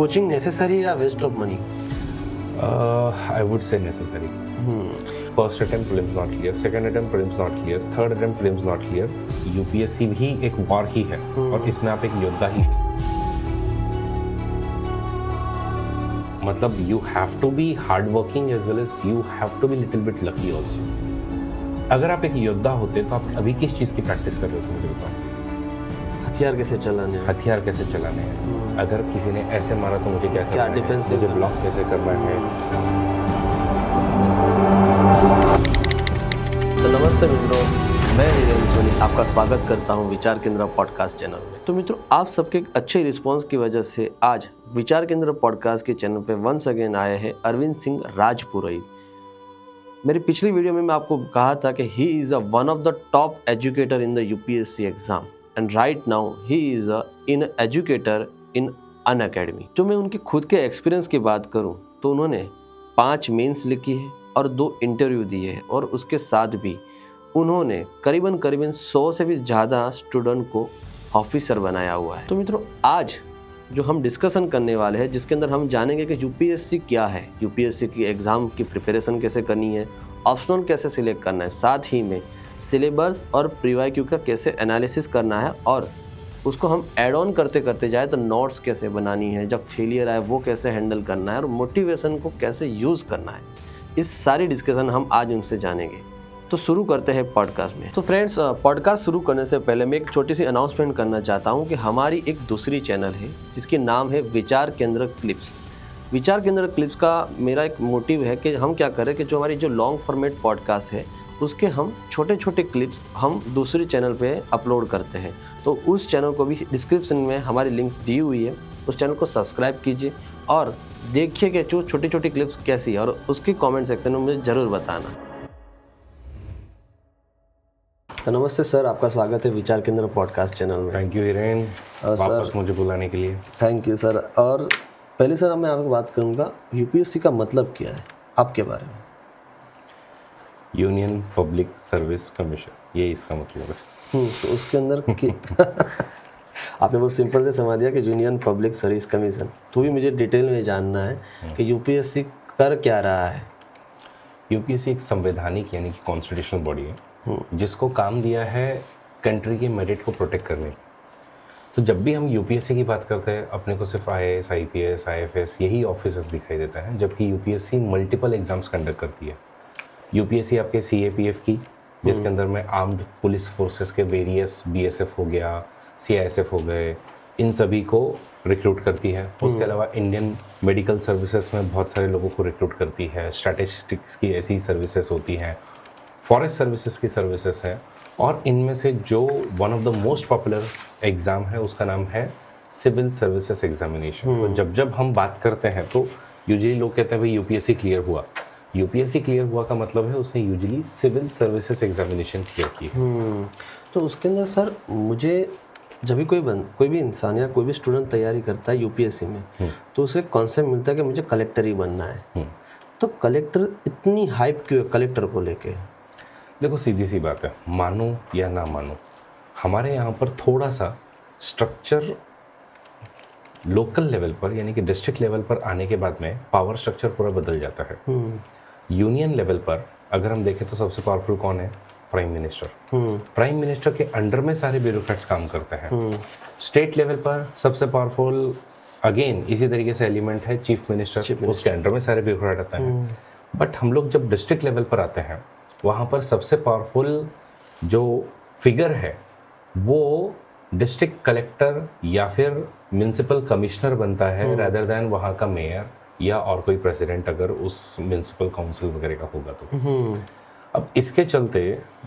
Coaching necessary या waste of money? I would say necessary. First attempt prelims not clear, second attempt prelims not clear, third attempt prelims not clear. UPSC भी एक war ही है और इसमें आप एक योद्धा ही। मतलब you have to be hard working as well as you have to be little bit lucky also. अगर आप एक योद्धा होते तो आप अभी किस चीज़ की प्रैक्टिस कर रहे हो मुझे बताओ? हथियार कैसे चलाने हैं? हथियार कैसे चलाने हैं? अगर किसी ने ऐसे मारा तो मुझे क्या करना है? डिफेंस मुझे ब्लॉक कैसे करना है? तो नमस्ते मित्रों, मैं वीरेंद्र सोनी आपका स्वागत करता हूं विचार केंद्र पॉडकास्ट चैनल में। तो मित्रों, आप सबके एक अच्छे रिस्पांस की वजह से आज विचार केंद्र पॉडकास्ट के चैनल पे वंस अगेन आए हैं अरविंद सिंह राजपुरोहित। मेरी पिछली वीडियो में मैं आपको कहा था कि he is one of the top educator in the UPSC exam and right now he is in educator in Unacademy. जो मैं उनकी खुद के एक्सपीरियंस की बात करूं तो उन्होंने 5 मेंस लिखी है और 2 इंटरव्यू दिए हैं और उसके साथ भी उन्होंने करीबन 100 से भी ज़्यादा स्टूडेंट को ऑफिसर बनाया हुआ है। तो मित्रों, आज जो हम डिस्कशन करने वाले हैं जिसके अंदर हम जानेंगे कि यूपीएससी क्या है, यूपीएससी की एग्ज़ाम की प्रिपरेशन कैसे करनी है, ऑप्शनल कैसे सिलेक्ट करना है, साथ ही में सिलेबस और प्रीवाईक्यू का कैसे एनालिसिस करना है और उसको हम ऐड ऑन करते करते जाए तो नोट्स कैसे बनानी है, जब फेलियर आए वो कैसे हैंडल करना है और मोटिवेशन को कैसे यूज़ करना है। इस सारी डिस्कशन हम आज उनसे जानेंगे। तो शुरू करते हैं पॉडकास्ट में। तो फ्रेंड्स, पॉडकास्ट शुरू करने से पहले मैं एक छोटी सी अनाउंसमेंट करना चाहता हूं कि हमारी एक दूसरी चैनल है जिसकी नाम है विचार केंद्र क्लिप्स। विचार केंद्र क्लिप्स का मेरा एक मोटिव है कि हम क्या करें कि जो हमारी जो लॉन्ग फॉर्मेट पॉडकास्ट है उसके हम छोटे छोटे क्लिप्स हम दूसरी चैनल पे अपलोड करते हैं। तो उस चैनल को भी डिस्क्रिप्शन में हमारी लिंक दी हुई है, उस चैनल को सब्सक्राइब कीजिए और देखिए कि जो छोटी छोटी क्लिप्स कैसी है और उसकी कमेंट सेक्शन में मुझे ज़रूर बताना। तो नमस्ते सर, आपका स्वागत है विचार केंद्र पॉडकास्ट चैनल में। थैंक यू हिरेन, वापस मुझे बुलाने के लिए। Thank you sir. और पहले सर मैं आपको बात करूँगा यूपीएससी का मतलब क्या है आपके बारे में? यूनियन पब्लिक सर्विस कमीशन, ये इसका मतलब है। तो उसके अंदर आपने बहुत सिंपल से समझ दिया कि यूनियन पब्लिक सर्विस कमीशन। तो भी मुझे डिटेल में जानना है कि यूपीएससी कर क्या रहा है। यूपीएससी एक संवैधानिक यानी कि कॉन्स्टिट्यूशनल बॉडी है जिसको काम दिया है कंट्री के मेरिट को प्रोटेक्ट करने। तो जब भी हम यूपीएससी की बात करते हैं अपने को सिर्फ आईएएस, आईपीएस, आईएफएस यही ऑफिसर्स दिखाई देता है, जबकि यूपीएससी मल्टीपल एग्जाम्स कंडक्ट करती है। यूपीएससी आपके सीएपीएफ की, जिसके अंदर में आर्म्ड पुलिस फोर्सेस के वेरियस बीएसएफ हो गया, सीआईएसएफ हो गए, इन सभी को रिक्रूट करती है। उसके अलावा इंडियन मेडिकल सर्विसेज में बहुत सारे लोगों को रिक्रूट करती है। स्टैटिस्टिक्स की ऐसी सर्विसेज होती हैं, फॉरेस्ट सर्विसेज की सर्विसेज हैं, और इनमें से जो one of the most popular exam है उसका नाम है सिविल सर्विसेज एग्जामिनेशन। तो जब जब हम बात करते हैं तो यूजुअली लोग कहते हैं भाई यूपीएससी क्लियर हुआ। यूपीएससी क्लियर हुआ का मतलब है उसने usually civil services examination clear की। तो उसके अंदर सर मुझे जब भी कोई भी इंसान या कोई भी स्टूडेंट तैयारी करता है यूपीएससी में तो उसे कॉन्सेप्ट मिलता है कि मुझे कलेक्टर ही बनना है। तो कलेक्टर इतनी हाइप क्यों है कलेक्टर को लेके? देखो, सीधी सी बात है, मानो या ना मानो, हमारे यहाँ पर थोड़ा सा स्ट्रक्चर लोकल लेवल पर यानी कि डिस्ट्रिक्ट लेवल पर आने के बाद में पावर स्ट्रक्चर पूरा बदल जाता है। यूनियन लेवल पर अगर हम देखें तो सबसे पावरफुल कौन है? Prime minister. प्राइम मिनिस्टर के अंडर में सारे ब्यूरोक्रेट्स काम करते हैं। स्टेट लेवल पर सबसे पावरफुल अगेन इसी तरीके से एलिमेंट है चीफ मिनिस्टर, उसके अंडर में सारे ब्यूरोक्रेट आते हैं। बट हम लोग जब डिस्ट्रिक्ट लेवल पर आते हैं वहाँ पर सबसे पावरफुल जो फिगर है वो डिस्ट्रिक्ट कलेक्टर या फिर म्यूनसिपल कमिश्नर बनता है रादर दैन वहाँ का मेयर या और कोई प्रेसिडेंट अगर उस म्यूनसिपल काउंसिल वगैरह का होगा तो। अब इसके चलते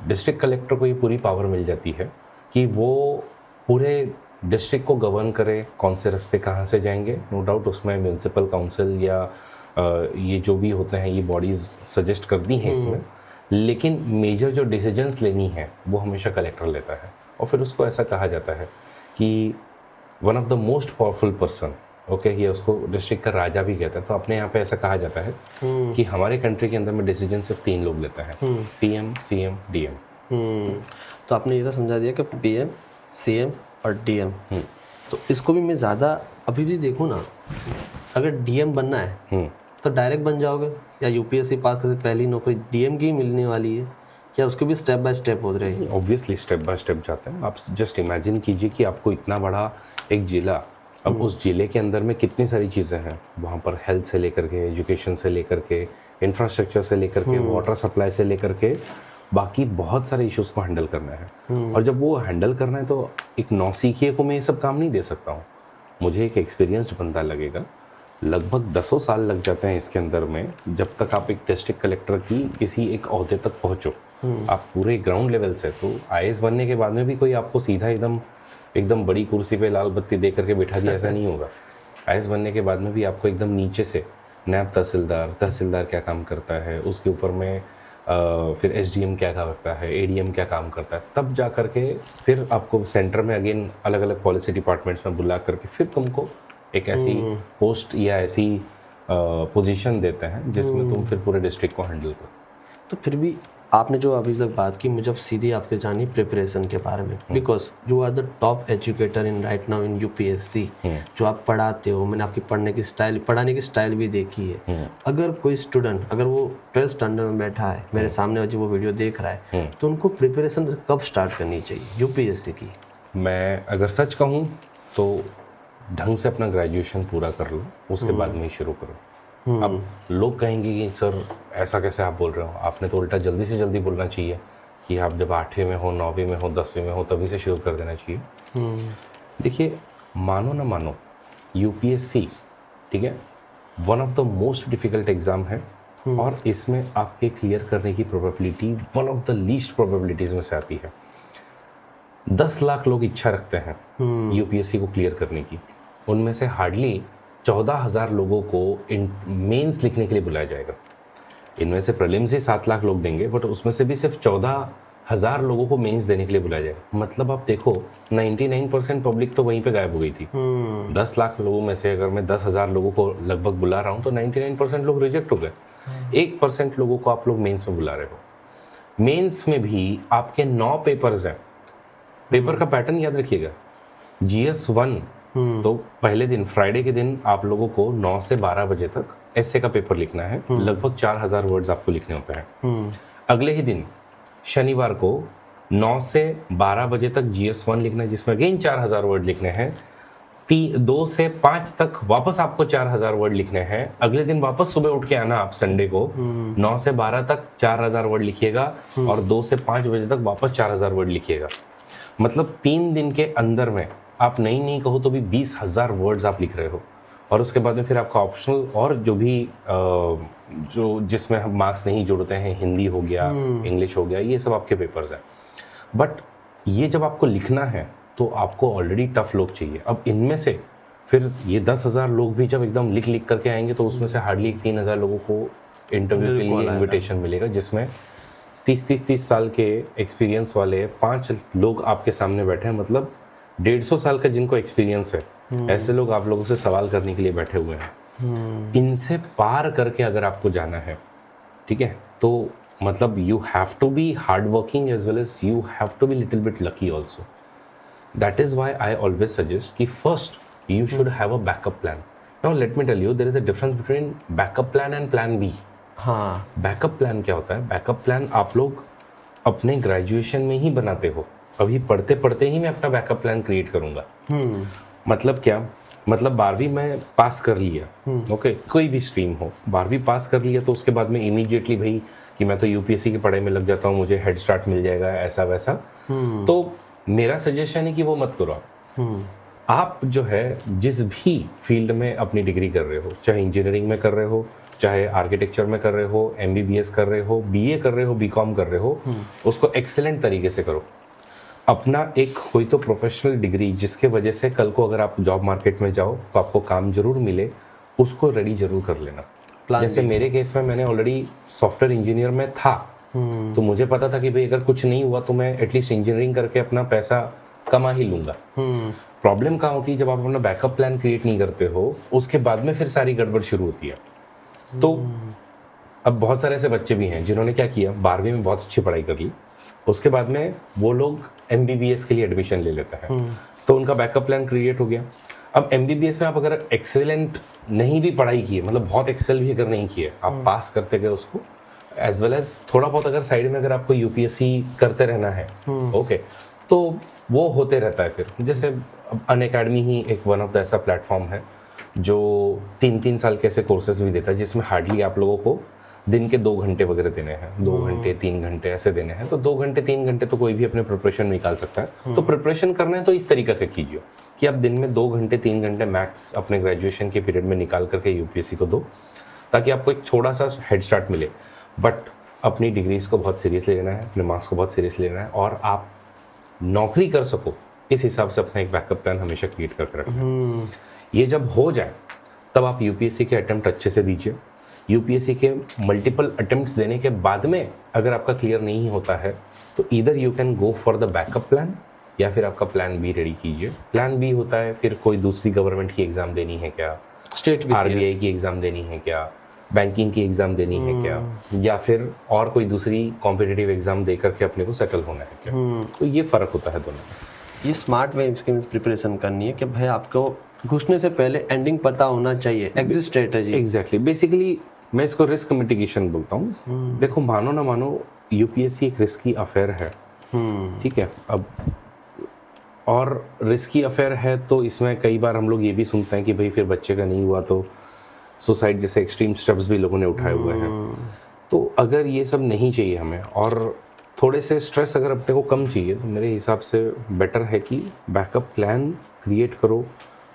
डिस्ट्रिक्ट कलेक्टर को ये पूरी पावर मिल जाती है कि वो पूरे डिस्ट्रिक्ट को गवर्न करे, कौन से रास्ते कहाँ से जाएंगे। नो डाउट उसमें म्यूनसिपल काउंसिल या ये जो भी होते हैं ये बॉडीज़ सजेस्ट करती हैं इसमें, लेकिन मेजर जो डिसीजंस लेनी है वो हमेशा कलेक्टर लेता है। और फिर उसको ऐसा कहा जाता है कि one of the most powerful person, okay, ये उसको डिस्ट्रिक्ट का राजा भी कहता है। तो अपने यहाँ पे ऐसा कहा जाता है कि हमारे कंट्री के अंदर में डिसीजन सिर्फ 3 लोग लेते हैं, पीएम, सीएम, डीएम। तो आपने ये तो समझा दिया कि पीएम, सीएम और डीएम। तो इसको भी मैं ज़्यादा अभी भी देखूँ ना अगर डीएम बनना है तो डायरेक्ट बन जाओगे, या यूपीएससी पास करके पहली नौकरी डीएम की ही मिलने वाली है, या उसके भी स्टेप बाय स्टेप हो रहे हैं? ऑब्वियसली स्टेप बाय स्टेप जाते हैं। आप जस्ट इमेजिन कीजिए कि आपको इतना बड़ा एक जिला, अब उस जिले के अंदर में कितनी सारी चीज़ें हैं वहाँ पर, हेल्थ से लेकर के, एजुकेशन से लेकर के, इंफ्रास्ट्रक्चर से लेकर के, वाटर सप्लाई से लेकर के, बाकी बहुत सारे इश्यूज़ को हैंडल करना है। और जब वो हैंडल करना है तो एक नौसिखिए को मैं ये सब काम नहीं दे सकता हूँ, मुझे एक एक्सपीरियंस्ड बंदा लगेगा। लगभग 10 साल लग जाते हैं इसके अंदर में, जब तक आप एक डिस्ट्रिक्ट कलेक्टर की किसी एक ओहदे तक पहुँचो। आप पूरे ग्राउंड लेवल से, तो आईएएस बनने के बाद में भी कोई आपको सीधा एकदम बड़ी कुर्सी पे लाल बत्ती दे करके बैठा दिया, ऐसा नहीं होगा। आईएएस बनने के बाद में भी आपको एकदम नीचे से नायब तहसीलदार क्या काम करता है, उसके ऊपर में फिर एसडीएम क्या करता है, एडीएम क्या काम करता है, तब जा करके फिर आपको सेंटर में अगेन अलग अलग पॉलिसी डिपार्टमेंट्स में बुला करके फिर तुमको एक ऐसी पोस्ट या ऐसी पोजीशन देते हैं जिसमें तुम फिर पूरे डिस्ट्रिक्ट को हैंडल करो। तो फिर भी आपने जो अभी तक बात की, मुझे अब सीधी आपके जानी प्रिपरेशन के बारे में, because you are the top educator in right now in UPSC. जो आप पढ़ाते हो, मैंने आपकी पढ़ाने की स्टाइल भी देखी है। अगर कोई स्टूडेंट, अगर वो 12th स्टैंडर्ड में बैठा है, मेरे सामने आज वो वीडियो देख रहा है, तो उनको प्रिपरेशन कब स्टार्ट करनी चाहिए यूपीएससी की? मैं अगर सच कहूँ तो ढंग से अपना ग्रेजुएशन पूरा कर लो, उसके बाद में ही शुरू करो। अब लोग कहेंगे कि सर ऐसा कैसे आप बोल रहे हो, आपने तो उल्टा जल्दी से जल्दी बोलना चाहिए कि आप जब 8वीं में हो, 9वीं में हो, 10वीं में हो, तभी से शुरू कर देना चाहिए। देखिए, मानो ना मानो, यूपीएससी, ठीक है, one of the most difficult exam है, और इसमें आपके क्लियर करने की probability one of the least probabilities में से आती है। 10 लाख लोग इच्छा रखते हैं यूपीएससी को क्लियर करने की, उनमें से हार्डली 14,000 लोगों को मेंस लिखने के लिए बुलाया जाएगा। इनमें से प्रीलिम्स ही 7 लाख लोग देंगे, बट उसमें से भी सिर्फ 14,000 लोगों को मेंस देने के लिए बुलाया जाएगा। मतलब आप देखो, 99% पब्लिक तो वहीं पे गायब हो गई थी। 10 लाख लोगों में से अगर मैं 10,000 लोगों को लगभग बुला रहा हूँ तो 99% लोग रिजेक्ट हो गए। 1% लोगों को आप लोग मेंस में बुला रहे हो। मेंस में भी आपके 9 पेपर्स हैं। पेपर का पैटर्न याद रखिएगा। GS1 तो पहले दिन, फ्राइडे के दिन, आप लोगों को 9 से 12 बजे तक एस्से का पेपर लिखना है। लगभग 4,000 वर्ड्स आपको लिखने होते हैं। अगले ही दिन शनिवार को 9 से 12 बजे तक GS1 लिखना है, जिसमें अगेन 4,000 वर्ड लिखने हैं। 2 से 5 तक वापस आपको 4,000 वर्ड लिखने हैं। अगले दिन वापस सुबह उठ के आना आप संडे को, 9 से 12 तक 4,000 वर्ड लिखिएगा, और 2 से 5 बजे तक वापस 4,000 वर्ड लिखिएगा। मतलब 3 दिन के अंदर में आप नहीं कहो तो भी 20,000 वर्ड्स आप लिख रहे हो। और उसके बाद में फिर आपका ऑप्शनल और जो भी जो जिसमें हम मार्क्स नहीं जोड़ते हैं, हिंदी हो गया, इंग्लिश हो गया, ये सब आपके पेपर्स हैं। बट ये जब आपको लिखना है तो आपको ऑलरेडी टफ लोग चाहिए। अब इनमें से फिर ये 10,000 लोग भी जब एकदम लिख करके आएंगे तो उसमें से हार्डली 3,000 लोगों को इंटरव्यू के लिए इन्विटेशन मिलेगा, जिसमें 30 साल के एक्सपीरियंस वाले 5 लोग आपके सामने बैठे हैं। मतलब 150 साल का जिनको एक्सपीरियंस है, ऐसे लोग आप लोगों से सवाल करने के लिए बैठे हुए हैं। इनसे पार करके अगर आपको जाना है, ठीक है, तो मतलब you have to be hard working as well as you have to be little bit lucky also. That is why I always suggest कि first you should have a backup plan. Now let me tell you, there is a difference between backup plan and plan B. हाँ, backup plan क्या होता है? Backup plan आप लोग अपने graduation में ही बनाते हो। अभी पढ़ते पढ़ते ही मैं अपना बैकअप प्लान क्रिएट करूंगा। मतलब क्या? मतलब 12वीं में पास कर लिया, ओके, कोई भी स्ट्रीम हो, 12वीं पास कर लिया तो उसके बाद में इमीडिएटली भाई कि मैं तो यूपीएससी की पढ़ाई में लग जाता हूँ, मुझे हेड स्टार्ट मिल जाएगा, ऐसा वैसा। तो मेरा सजेशन है कि वो मत करो। आप जो है जिस भी फील्ड में अपनी डिग्री कर रहे हो, चाहे इंजीनियरिंग में कर रहे हो, चाहे आर्किटेक्चर में कर रहे हो, MBBS कर रहे हो, BA कर रहे हो, BCom कर रहे हो, उसको एक्सेलेंट तरीके से करो। अपना एक कोई तो प्रोफेशनल डिग्री जिसके वजह से कल को अगर आप जॉब मार्केट में जाओ तो आपको काम जरूर मिले, उसको रेडी जरूर कर लेना। जैसे मेरे केस में मैंने ऑलरेडी सॉफ्टवेयर इंजीनियर में था, तो मुझे पता था कि भाई अगर कुछ नहीं हुआ तो मैं एटलीस्ट इंजीनियरिंग करके अपना पैसा कमा ही लूंगा। प्रॉब्लम कहाँ होती है? जब आप अपना बैकअप प्लान क्रिएट नहीं करते हो, उसके बाद में फिर सारी गड़बड़ शुरू होती है। तो अब बहुत सारे ऐसे बच्चे भी हैं जिन्होंने क्या किया, 12वीं में बहुत अच्छी पढ़ाई कर ली, उसके बाद में वो लोग MBBS के लिए एडमिशन ले लेते हैं, तो उनका बैकअप प्लान क्रिएट हो गया। अब MBBS में आप अगर एक्सेलेंट नहीं भी पढ़ाई की है, मतलब बहुत एक्सेल भी अगर नहीं किए, आप पास करते गए उसको, एज वेल एज थोड़ा बहुत अगर साइड में अगर आपको UPSC करते रहना है, ओके, तो वो होते रहता है फिर। जैसे अनअकैडमी ही एक वन ऑफ द ऐसा प्लेटफॉर्म है जो 3-3 साल के ऐसे कोर्सेज भी देता है, जिसमें हार्डली आप लोगों को दिन के 2 घंटे वगैरह देने हैं, 2 घंटे 3 घंटे ऐसे देने हैं। तो 2 घंटे 3 घंटे तो कोई भी अपने प्रिपरेशन निकाल सकता है। तो प्रिपरेशन करना है तो इस तरीके से कीजिए कि आप दिन में 2 घंटे 3 घंटे मैक्स अपने ग्रेजुएशन के पीरियड में निकाल करके UPSC को दो, ताकि आपको एक थोड़ा सा हेड स्टार्ट मिले। बट अपनी डिग्रीज को बहुत सीरियसली लेना है, अपने मार्क्स को बहुत सीरियसली लेना है, और आप नौकरी कर सको इस हिसाब से अपना एक बैकअप प्लान हमेशा क्रिएट करके रखें। ये जब हो जाए तब आप UPSC के अटेम्प्ट अच्छे से दीजिए। UPSC के मल्टीपल अटेम्प्ट्स देने के बाद में अगर आपका क्लियर नहीं होता है तो either you can go for the backup plan, या फिर आपका प्लान बी रेडी कीजिए। प्लान बी होता है फिर कोई दूसरी गवर्नमेंट की एग्ज़ाम देनी है क्या, स्टेट RBI की एग्ज़ाम देनी है क्या, बैंकिंग की एग्ज़ाम देनी है क्या, या फिर और कोई दूसरी कॉम्पिटिटिव एग्ज़ाम दे करके अपने को सेटल होना है क्या। तो ये फ़र्क होता है दोनों में। ये स्मार्ट वे इसके प्रिपरेशन करनी है कि भाई आपको घुसने से पहले एंडिंग पता होना चाहिए, एग्जिट स्ट्रेटजी। एग्जैक्टली, बेसिकली मैं इसको रिस्क मिटिगेशन बोलता हूँ। देखो, मानो ना मानो UPSC एक रिस्की अफेयर है, ठीक है। अब और रिस्की अफेयर है तो इसमें कई बार हम लोग ये भी सुनते हैं कि भाई फिर बच्चे का नहीं हुआ तो सुसाइड जैसे एक्सट्रीम स्टेप्स भी लोगों ने उठाए हुए हैं। तो अगर ये सब नहीं चाहिए हमें, और थोड़े से स्ट्रेस अगर अपने को कम चाहिए, तो मेरे हिसाब से बेटर है कि बैकअप प्लान क्रिएट करो।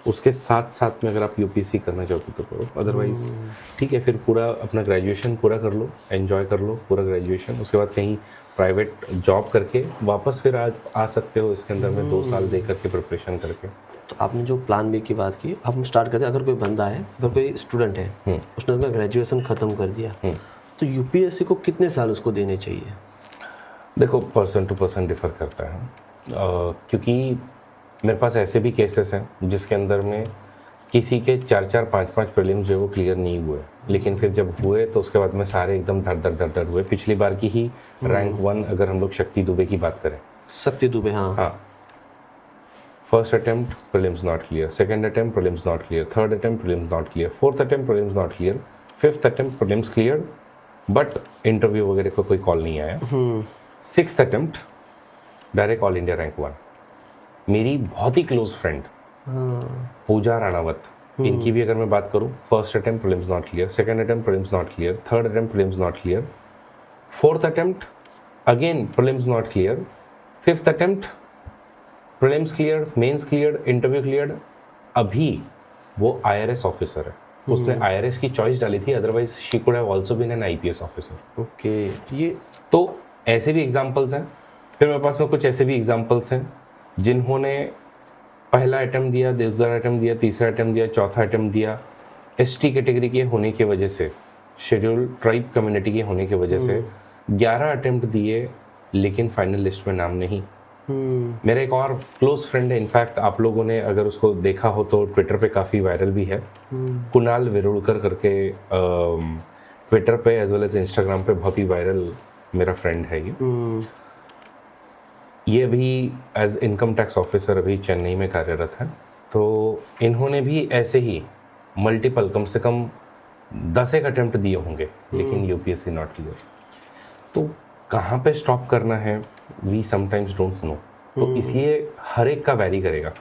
उसके साथ साथ में अगर आप UPSC करना चाहते तो करो, अदरवाइज ठीक है, फिर पूरा अपना ग्रेजुएशन पूरा कर लो, एंजॉय कर लो पूरा ग्रेजुएशन। उसके बाद कहीं प्राइवेट जॉब करके वापस फिर आ सकते हो इसके अंदर में 2 साल दे करके प्रिपरेशन करके। तो आपने जो प्लान बी की बात की, अब हम स्टार्ट करते हैं। अगर कोई बंदा है, अगर कोई स्टूडेंट है, उसने अपना ग्रेजुएशन ख़त्म कर दिया, तो UPSC को कितने साल उसको देने चाहिए? देखो, पर्सन टू पर्सन डिफर करता है, क्योंकि मेरे पास ऐसे भी केसेस हैं जिसके अंदर में किसी के 4-4 5-5 प्रीलिम्स जो है वो क्लियर नहीं हुए, लेकिन फिर जब हुए तो उसके बाद में सारे एकदम धड़ हुए। पिछली बार की ही रैंक 1 अगर हम लोग शक्ति दुबे की बात करें, शक्ति दुबे, हाँ, first attempt prelims not clear, second attempt prelims not clear, third attempt prelims not clear, fourth attempt prelims not clear, fifth attempt prelims clear, but interview वगैरह को कोई कॉल नहीं आया। Sixth attempt direct all India rank 1। मेरी बहुत ही close friend पूजा राणावत, इनकी भी अगर मैं बात करूं, first attempt prelims not clear, second attempt prelims not clear, third attempt prelims not clear, fourth attempt again prelims not clear, fifth attempt prelims clear, mains clear, interview clear. अभी वो IRS officer है, उसने IRS की choice डाली थी, otherwise she could have also been an IPS officer. Okay, ये तो ऐसे भी एग्जांपल्स हैं। फिर मेरे पास में कुछ ऐसे भी एग्जांपल्स हैं जिन्होंने पहला अटेम्प्ट दिया, दूसरा अटेम्प्ट दिया, तीसरा अटेम्प्ट दिया, चौथा अटेम्प्ट दिया, ST कैटेगरी के होने की वजह से, शेड्यूल ट्राइब कम्युनिटी के होने की वजह से 11 अटेम्प्ट दिए, लेकिन फाइनल लिस्ट में नाम नहीं। मेरा एक और क्लोज फ्रेंड है, इनफैक्ट आप लोगों ने अगर उसको देखा हो तो ट्विटर पे काफ़ी वायरल भी है, कुणाल विरुड़कर करके, ट्विटर पे एज वेल एज इंस्टाग्राम पे बहुत ही वायरल मेरा फ्रेंड है ये अभी एज इनकम टैक्स ऑफिसर अभी चेन्नई में कार्यरत है। तो इन्होंने भी ऐसे ही मल्टीपल, कम से कम 10 एक अटेम्प्ट दिए होंगे, लेकिन UPSC नॉट क्लियर। तो कहाँ पे स्टॉप करना है, वी समटाइम्स डोंट नो। तो इसलिए हर एक का वैरी करेगा।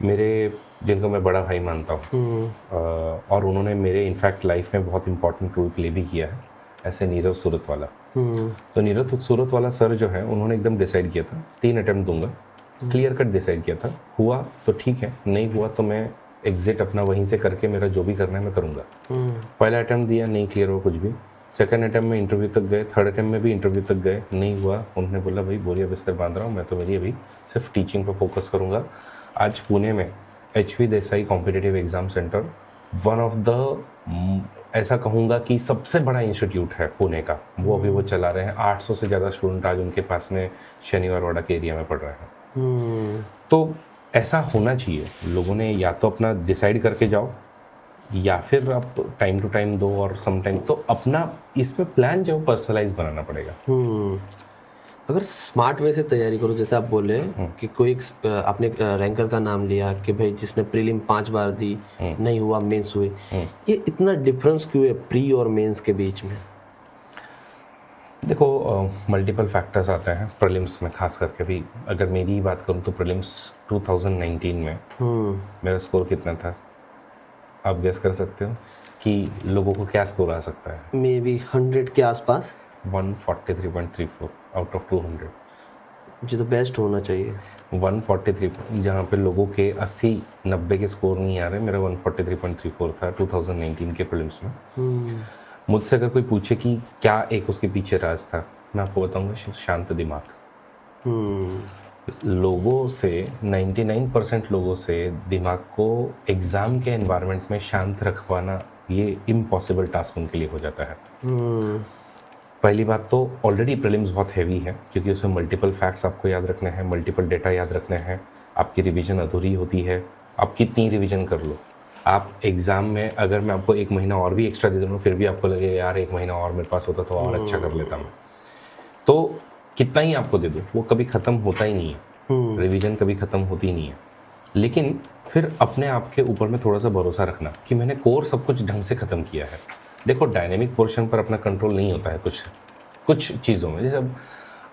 मेरे, जिनको मैं बड़ा भाई मानता हूँ, और उन्होंने मेरे इनफैक्ट लाइफ में बहुत इंपॉर्टेंट रोल प्ले भी किया है, ऐसे नीरज सूरत वाला। तो नीरज सूरत वाला सर जो है, उन्होंने एकदम डिसाइड किया था 3 अटेम्प्ट दूंगा, क्लियर कट डिसाइड किया था। हुआ तो ठीक है, नहीं हुआ तो मैं एग्जिट अपना वहीं से करके मेरा जो भी करना है मैं करूँगा। पहला अटेम्प्ट दिया, नहीं क्लियर हुआ कुछ भी। सेकंड अटेम्प्ट में इंटरव्यू तक गए, थर्ड अटेम्प्ट में भी इंटरव्यू तक गए, नहीं हुआ। उन्होंने बोला भाई बोरिया बिस्तर बांध रहा हूँ मैं, तो मेरी अभी सिर्फ टीचिंग पर फोकस करूँगा। आज पुणे में HV Desai competitive exam centre, one of the, ऐसा कहूँगा कि सबसे बड़ा इंस्टीट्यूट है पुणे का, वो अभी वो चला रहे हैं। 800 से ज़्यादा स्टूडेंट आज उनके पास में शनिवार वाड़ा के एरिया में पढ़ रहे हैं। तो ऐसा होना चाहिए, लोगों ने या तो अपना डिसाइड करके जाओ, या फिर आप टाइम टू टाइम दो, और सम टाइम तो अपना इसमें प्लान जो पर्सनलाइज बनाना पड़ेगा। अगर स्मार्ट वे से तैयारी करो, जैसे आप बोले कि कोई आपने रैंकर का नाम लिया कि भाई जिसने प्रीलिम 5 बार दी, नहीं हुआ, मेंस हुई, ये इतना डिफरेंस क्यों है प्री और मेंस के बीच में? देखो, मल्टीपल फैक्टर्स आते हैं प्रीलिम्स में, खास करके भी अगर मेरी ही बात करूँ तो प्रीलिम्स 2019 में मेरा स्कोर कितना था आप गेस कर सकते हो कि लोगों को क्या स्कोर आ सकता है? मे बी 100 के आसपास। 143.34 आउट ऑफ 200। जो तो बेस्ट होना चाहिए। 143, जहाँ पे लोगों के 80-90 के स्कोर नहीं आ रहे, मेरा 143.34 था 2019 के प्रीलिम्स में। मुझसे अगर कोई पूछे कि क्या एक उसके पीछे राज था, मैं आपको बताऊंगा शांत दिमाग। लोगों से 99% लोगों से दिमाग को एग्ज़ाम के एनवायरनमेंट में शांत रखवाना ये इम्पॉसिबल टास्क उनके लिए हो जाता है। पहली बात तो ऑलरेडी प्रीलिम्स बहुत हैवी है, क्योंकि उसमें मल्टीपल फैक्ट्स आपको याद रखने हैं, मल्टीपल डेटा याद रखने हैं, आपकी रिवीजन अधूरी होती है। आप कितनी रिवीजन कर लो, आप एग्ज़ाम में अगर मैं आपको 1 महीना और भी एक्स्ट्रा दे दूँगा, फिर भी आपको लगेगा यार 1 महीना और मेरे पास होता तो और अच्छा कर लेता मैं। तो कितना ही आपको दे दो, वो कभी ख़त्म होता ही नहीं है। रिवीजन कभी ख़त्म होती ही नहीं है। लेकिन फिर अपने आप के ऊपर में थोड़ा सा भरोसा रखना कि मैंने कोर सब कुछ ढंग से ख़त्म किया है। देखो, डायनेमिक पोर्शन पर अपना कंट्रोल नहीं होता है कुछ चीज़ों में। जैसे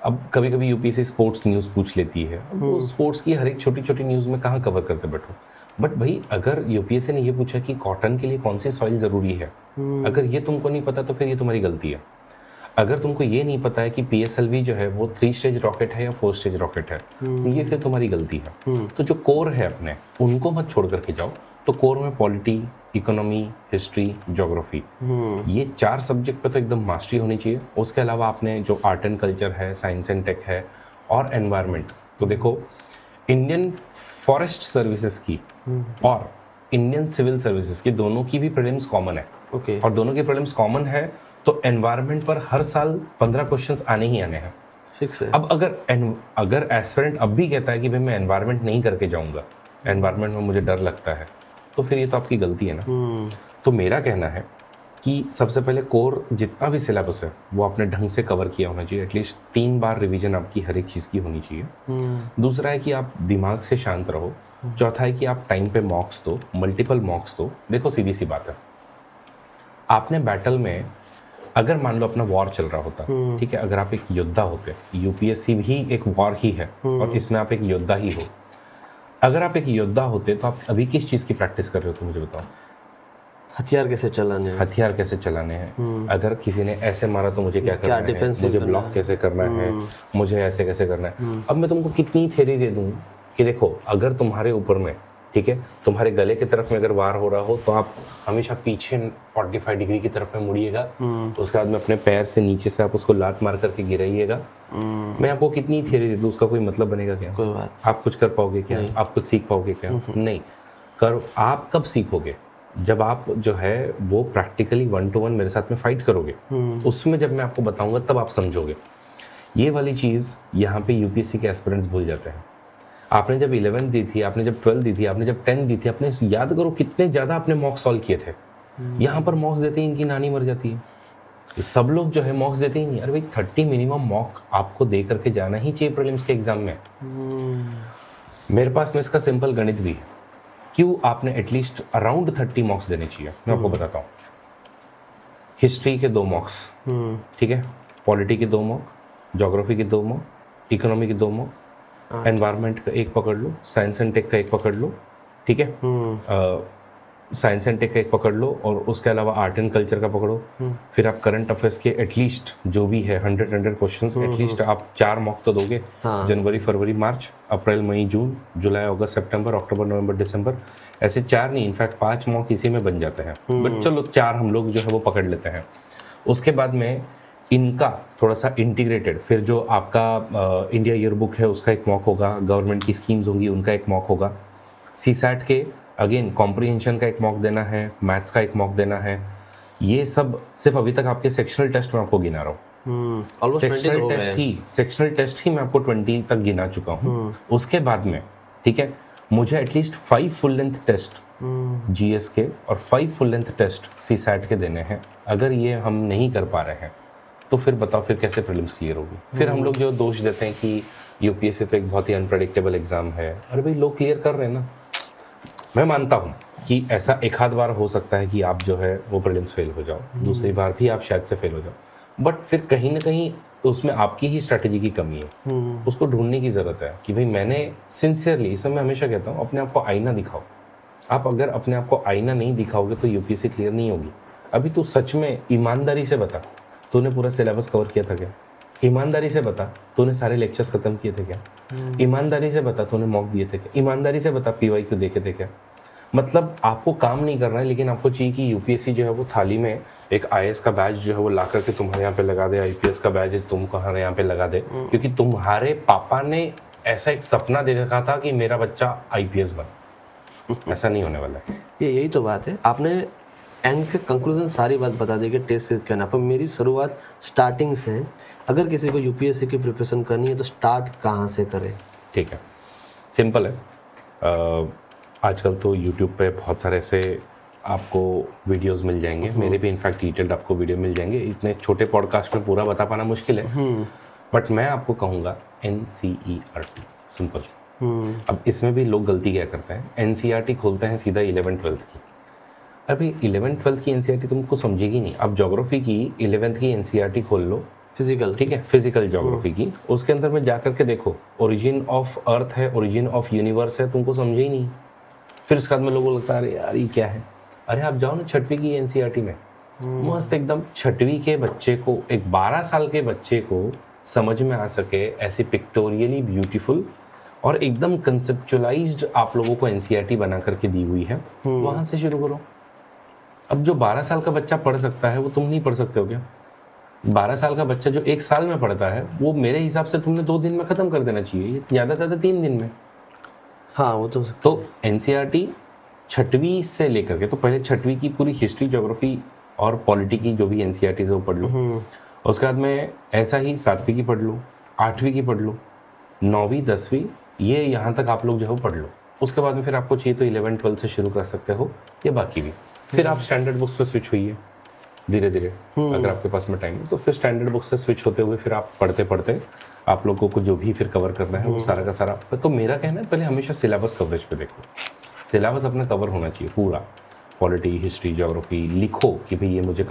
अब कभी कभी यूपीएससी स्पोर्ट्स न्यूज़ पूछ लेती है, अब वो स्पोर्ट्स की हर एक छोटी छोटी न्यूज़ में कहाँ कवर करते बैठो। बट भाई, अगर यूपीएससी ने ये पूछा कि कॉटन के लिए कौन सी सॉइल ज़रूरी है, अगर ये तुमको नहीं पता तो फिर ये तुम्हारी गलती है। अगर तुमको ये नहीं पता है कि पीएसएलवी जो है वो 3 स्टेज रॉकेट है या 4 स्टेज रॉकेट है, तो ये फिर तुम्हारी गलती है। तो जो कोर है अपने, उनको मत छोड़ करके जाओ। तो कोर में पॉलिटी, इकोनॉमी, हिस्ट्री, ज्योग्राफी, ये 4 सब्जेक्ट पे तो एकदम मास्टरी होनी चाहिए। उसके अलावा आपने जो आर्ट एंड कल्चर है, साइंस एंड टेक है और एनवायरनमेंट, तो देखो इंडियन फॉरेस्ट सर्विसेज की और इंडियन सिविल सर्विसेज की दोनों की भी प्रीलिम्स कॉमन है। ओके। और दोनों की प्रीलिम्स कॉमन है तो एनवायरनमेंट पर हर साल 15 क्वेश्चंस आने ही आने हैं। फिक्स है। अब अगर एस्पिरेंट अब भी कहता है कि भाई मैं एनवायरनमेंट नहीं करके जाऊंगा, एनवायरनमेंट में मुझे डर लगता है, तो फिर ये तो आपकी गलती है ना। तो मेरा कहना है कि सबसे पहले कोर जितना भी सिलेबस है वो आपने ढंग से कवर किया होना चाहिए। एटलीस्ट 3 बार रिवीजन आपकी हर एक चीज़ की होनी चाहिए। दूसरा है कि आप दिमाग से शांत रहो। चौथा है कि आप टाइम पे मॉक्स दो, मल्टीपल मॉक्स दो। देखो, सीधी सी बात है, आपने बैटल में अगर मान लो अपना वॉर चल रहा होता, ठीक है, अगर आप एक योद्धा होते, यूपीएससी भी एक वॉर ही है और इसमें आप एक योद्धा ही हो। अगर आप एक योद्धा होते तो आप अभी किस चीज़ की प्रैक्टिस कर रहे हो, तो मुझे बताओ। हथियार कैसे चलाने हैं। हथियार कैसे चलाने हैं, अगर किसी ने ऐसे मारा तो मुझे क्या करना है, मुझे ब्लॉक कैसे करना है, मुझे ऐसे कैसे करना है। अब मैं तुमको कितनी थ्योरी दे दूँ कि देखो, अगर तुम्हारे ऊपर में, ठीक है, तुम्हारे गले की तरफ में अगर वार हो रहा हो तो आप हमेशा पीछे 45 डिग्री की तरफ में मुड़िएगा। उसके बाद में अपने पैर से नीचे से आप उसको लात मार करके गिराइएगा। मैं आपको कितनी थ्योरी दे दूँ, उसका कोई मतलब बनेगा क्या? कोई बात। आप कुछ कर पाओगे क्या? आप कुछ सीख पाओगे क्या? नहीं कर। आप कब सीखोगे? जब आप जो है वो प्रैक्टिकली 1-to-1 मेरे साथ में फाइट करोगे। उसमें जब मैं आपको बताऊंगा तब आप समझोगे। ये वाली चीज़ यहाँ पे यूपीएससी के एस्पिरेंट्स भूल जाते हैं। आपने जब 11 दी थी, आपने जब 12 दी थी, आपने जब 10 दी थी, आपने याद करो कितने ज़्यादा आपने मॉक सॉल्व किए थे। यहाँ पर मॉक्स देते ही इनकी नानी मर जाती है। सब लोग जो है मॉक्स देते ही नहीं। अरे भाई, 30 मिनिमम मॉक आपको दे करके जाना ही चाहिए प्रीलिम्स के एग्जाम में। मेरे पास में इसका सिंपल गणित भी है, क्यों आपने एटलीस्ट अराउंड 30 मॉक्स देने चाहिए। मैं आपको बताता हूँ। हिस्ट्री के 2 मॉक्स, ठीक है, पॉलिटी के 2 मॉक, ज्योग्राफी के 2 मॉक, इकोनॉमी के 2 मॉक, एनवायरनमेंट का 1 पकड़ लो, साइंस एंड टेक का 1 पकड़ लो, ठीक है, साइंस एंड टेक का 1 पकड़ लो, और उसके अलावा आर्ट एंड कल्चर का पकड़ो। फिर आप करंट अफेयर्स के एटलीस्ट जो भी है 100 क्वेश्चंस एटलीस्ट आप 4 मॉक तो दोगे। जनवरी, फरवरी, मार्च, अप्रैल, मई, जून, जुलाई, अगस्त, सितंबर, अक्टूबर, नवंबर, दिसंबर, ऐसे 4 नहीं, इनफैक्ट 5 मॉक इसी में बन जाते हैं। बट चलो 4 हम लोग जो है वो पकड़ लेते हैं। उसके बाद में इनका थोड़ा सा इंटीग्रेटेड, फिर जो आपका इंडिया ईयरबुक है उसका 1 मॉक होगा, गवर्नमेंट की स्कीम्स होंगी उनका 1 मॉक होगा। सीसैट के अगेन कॉम्प्रिहेंशन का 1 मॉक देना है, मैथ्स का 1 मॉक देना है। ये सब सिर्फ अभी तक आपके सेक्शनल टेस्ट में आपको गिना रहा हूँ। सेक्शनल टेस्ट ही मैं आपको 20 तक गिना चुका हूँ। उसके बाद में, ठीक है, मुझे at least 5 full length test GS के और 5 फुल लेंथ टेस्ट सीसैट के देने हैं। अगर ये हम नहीं कर पा रहे हैं तो फिर बताओ फिर कैसे प्रीलिम्स क्लियर होगी। फिर हम लोग जो दोष देते हैं कि यूपीएससी तो एक बहुत ही अनप्रेडिक्टेबल एग्जाम है, अरे भाई लोग क्लियर कर रहे हैं ना। मैं मानता हूँ कि ऐसा एक आध बार हो सकता है कि आप जो है वो प्रीलिम्स फेल हो जाओ, दूसरी बार भी आप शायद से फेल हो जाओ, बट फिर कहीं ना कहीं उसमें आपकी ही स्ट्रैटेजी की कमी है, उसको ढूंढने की ज़रूरत है कि भाई मैंने सिंसियरली, इसमें मैं हमेशा कहता हूँ अपने आप को आईना दिखाओ। आप अगर अपने आप को आईना नहीं दिखाओगे तो यूपीएससी क्लियर नहीं होगी। अभी तू सच में ईमानदारी से बता, तूने पूरा सिलेबस कवर किया था क्या? ईमानदारी से बता, तूने सारे लेक्चर्स खत्म किए थे क्या? ईमानदारी से बता, तूने मॉक दिए थे क्या? ईमानदारी से बता, पीवाईक्यू देखे थे क्या? मतलब आपको काम नहीं करना है, लेकिन आपको चाहिए कि यूपीएससी जो है वो थाली में एक आईएएस का बैच जो है वो ला करके तुम्हारे यहाँ पे लगा दे, आईपीएस का बैच तुम्हारे यहाँ पे लगा दे, क्योंकि तुम्हारे पापा ने ऐसा एक सपना दे रखा था कि मेरा बच्चा आईपीएस बने। ऐसा नहीं होने वाला है। यही तो बात है। आपने एंड के कंक्लूजन सारी बात बता दी कि टेस्ट सीरीज करना, पर मेरी शुरुआत स्टार्टिंग से है। अगर किसी को यूपीएससी की प्रिपरेशन करनी है तो स्टार्ट कहाँ से करें? ठीक है, सिंपल है। आजकल तो यूट्यूब पे बहुत सारे ऐसे आपको वीडियोस मिल जाएंगे, मेरे भी इनफैक्ट डिटेल्ड आपको वीडियो मिल जाएंगे। इतने छोटे पॉडकास्ट में पूरा बता पाना मुश्किल है, बट मैं आपको कहूँगा NCERT, सिंपल। अब इसमें भी लोग गलती क्या करते हैं, NCERT खोलते हैं सीधा 11th-12th की। अभी 11th-12th की NCERT तुमको समझेगी नहीं। अब ज्योग्राफी की 11th की NCERT खोल लो, फिजिकल, ठीक है, फिजिकल ज्योग्राफी की, उसके अंदर में जा करके देखो, ओरिजिन ऑफ अर्थ है, ओरिजिन ऑफ यूनिवर्स है, तुमको समझे ही नहीं। फिर उसके बाद में लोगों को लगता है अरे यार ये क्या है। अरे आप जाओ ना 6वीं की NCERT में, मस्त एकदम 6वीं के बच्चे को, एक 12 साल के बच्चे को समझ में आ सके ऐसी पिक्टोरियली ब्यूटीफुल और एकदम कंसेप्चुअलाइज्ड आप लोगों को NCERT बना करके दी हुई है, वहाँ से शुरू करो। अब जो 12 साल का बच्चा पढ़ सकता है वो तुम नहीं पढ़ सकते हो क्या? 12 साल का बच्चा जो 1 साल में पढ़ता है वो मेरे हिसाब से तुमने 2 दिन में ख़त्म कर देना चाहिए, ज़्यादा से ज़्यादा 3 दिन में। हाँ वो तो NCERT 6वीं से लेकर के, तो पहले 6वीं की पूरी हिस्ट्री, ज्योग्राफी और पॉलिटी की जो भी NCERT है वो पढ़ लो। उसके बाद में ऐसा ही 7वीं की पढ़ लो, 8वीं की पढ़ लो, 9वीं 10वीं, ये यहाँ तक आप लोग जो है वो पढ़ लो। उसके बाद में फिर आपको चाहिए तो 11th-12th से शुरू कर सकते हो, या बाकी भी। फिर आप स्टैंडर्ड बुक्स पर स्विच हुई है धीरे धीरे, अगर आपके पास में टाइम है तो फिर स्टैंडर्ड बुक्स से स्विच होते हुए फिर आप पढ़ते पढ़ते आप लोगों को जो भी फिर कवर करना है वो सारा का सारा। तो मेरा कहना है पहले हमेशा सिलेबस कवरेज पे देखो, सिलेबस अपना कवर होना चाहिए पूरा, पॉलिटी, हिस्ट्री, ज्योग्राफी लिखो कि भाई ये मुझे